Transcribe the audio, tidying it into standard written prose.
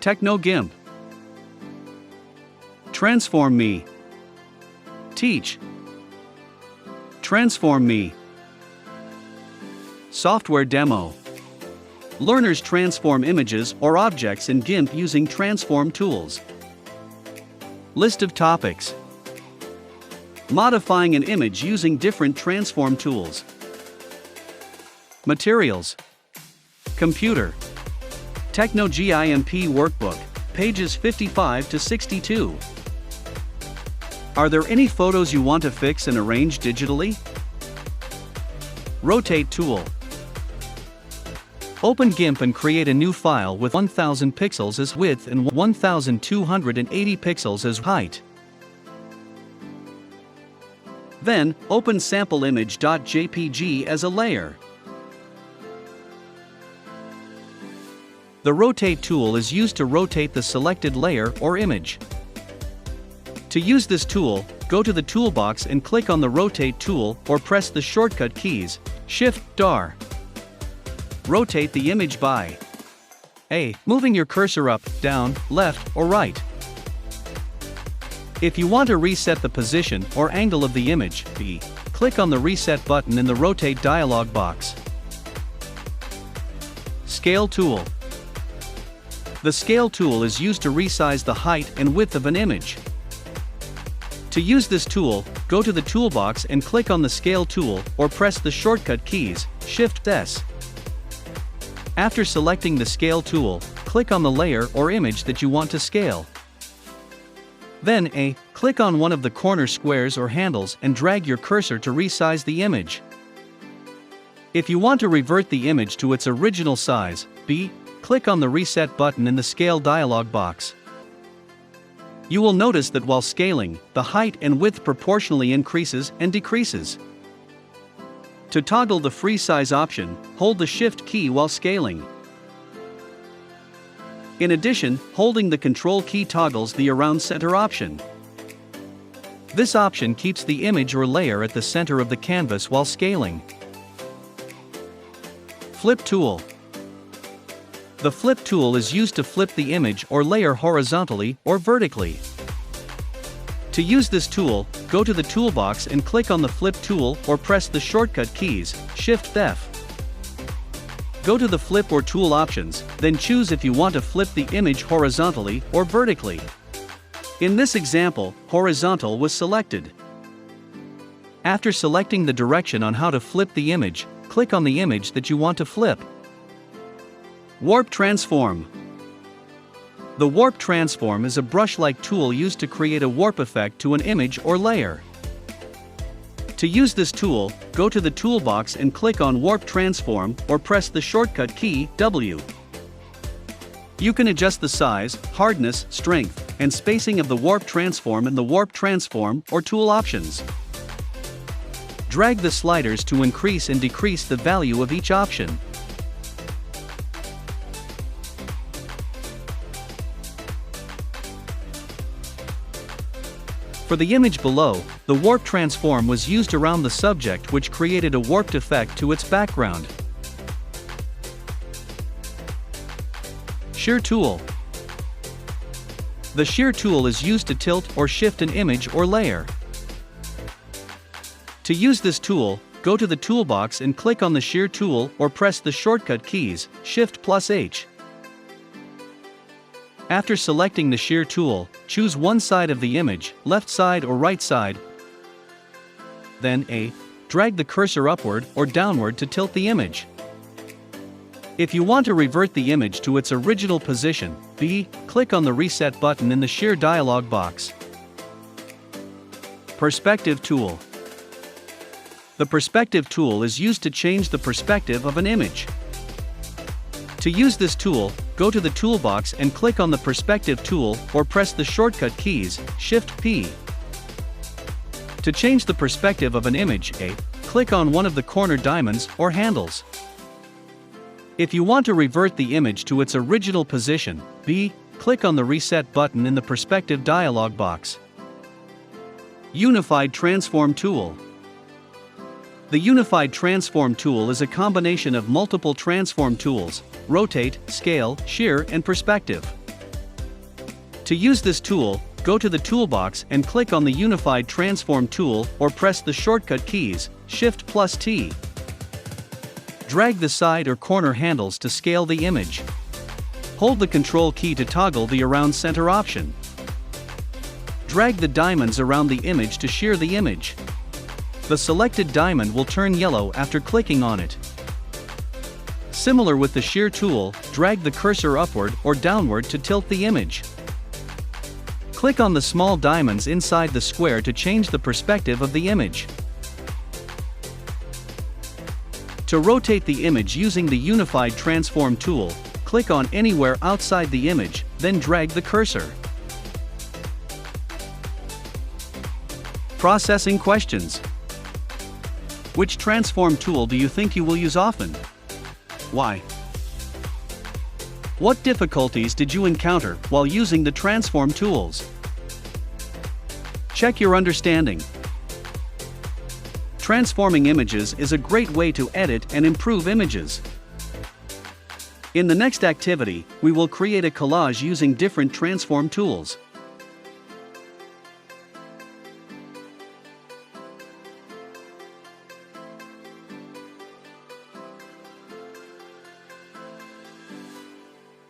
TechnoGimp. Transform Me. Teach. Transform Me. Software demo. Learners transform images or objects in GIMP using transform tools. List of topics. Modifying an image using different transform tools. Materials. Computer. TechnoGimp workbook, pages 55 to 62. Are there any photos you want to fix and arrange digitally? Rotate tool. Open GIMP and create a new file with 1000 pixels as width and 1280 pixels as height. Then, open sampleimage.jpg as a layer. The Rotate tool is used to rotate the selected layer or image. To use this tool, go to the toolbox and click on the Rotate tool or press the shortcut keys, Shift-R. Rotate the image by A. Moving your cursor up, down, left, or right. If you want to reset the position or angle of the image, B. Click on the Reset button in the Rotate dialog box. Scale tool. The Scale tool is used to resize the height and width of an image. To use this tool, go to the toolbox and click on the Scale tool or press the shortcut keys, Shift-S. After selecting the Scale tool, click on the layer or image that you want to scale. Then A. Click on one of the corner squares or handles and drag your cursor to resize the image. If you want to revert the image to its original size, B. Click on the Reset button in the Scale dialog box. You will notice that while scaling, the height and width proportionally increases and decreases. To toggle the free size option, hold the Shift key while scaling. In addition, holding the Control key toggles the Around Center option. This option keeps the image or layer at the center of the canvas while scaling. Flip tool. The Flip tool is used to flip the image or layer horizontally or vertically. To use this tool, go to the toolbox and click on the Flip tool or press the shortcut keys, Shift-F. Go to the Flip or Tool options, then choose if you want to flip the image horizontally or vertically. In this example, horizontal was selected. After selecting the direction on how to flip the image, click on the image that you want to flip. Warp Transform. The Warp Transform is a brush-like tool used to create a warp effect to an image or layer. To use this tool, go to the toolbox and click on Warp Transform or press the shortcut key, W. You can adjust the size, hardness, strength, and spacing of the Warp Transform in the Warp Transform or Tool options. Drag the sliders to increase and decrease the value of each option. For the image below, the Warp Transform was used around the subject, which created a warped effect to its background. Shear Tool. The Shear Tool is used to tilt or shift an image or layer. To use this tool, go to the toolbox and click on the Shear Tool or press the shortcut keys, Shift+H. After selecting the Shear tool, choose one side of the image, left side or right side. Then A. Drag the cursor upward or downward to tilt the image. If you want to revert the image to its original position, B. Click on the Reset button in the Shear dialog box. Perspective tool. The Perspective tool is used to change the perspective of an image. To use this tool, go to the toolbox and click on the Perspective tool or press the shortcut keys, Shift-P. To change the perspective of an image, A. Click on one of the corner diamonds or handles. If you want to revert the image to its original position, B. Click on the Reset button in the Perspective dialog box. Unified Transform tool. The Unified Transform tool is a combination of multiple transform tools: Rotate, Scale, Shear, and Perspective. To use this tool, go to the toolbox and click on the Unified Transform tool or press the shortcut keys, Shift+T. Drag the side or corner handles to scale the image. Hold the Control key to toggle the Around Center option. Drag the diamonds around the image to shear the image. The selected diamond will turn yellow after clicking on it. Similar with the Shear tool, drag the cursor upward or downward to tilt the image. Click on the small diamonds inside the square to change the perspective of the image. To rotate the image using the Unified Transform tool, click on anywhere outside the image, then drag the cursor. Processing questions. Which transform tool do you think you will use often? Why? What difficulties did you encounter while using the transform tools? Check your understanding. Transforming images is a great way to edit and improve images. In the next activity, we will create a collage using different transform tools.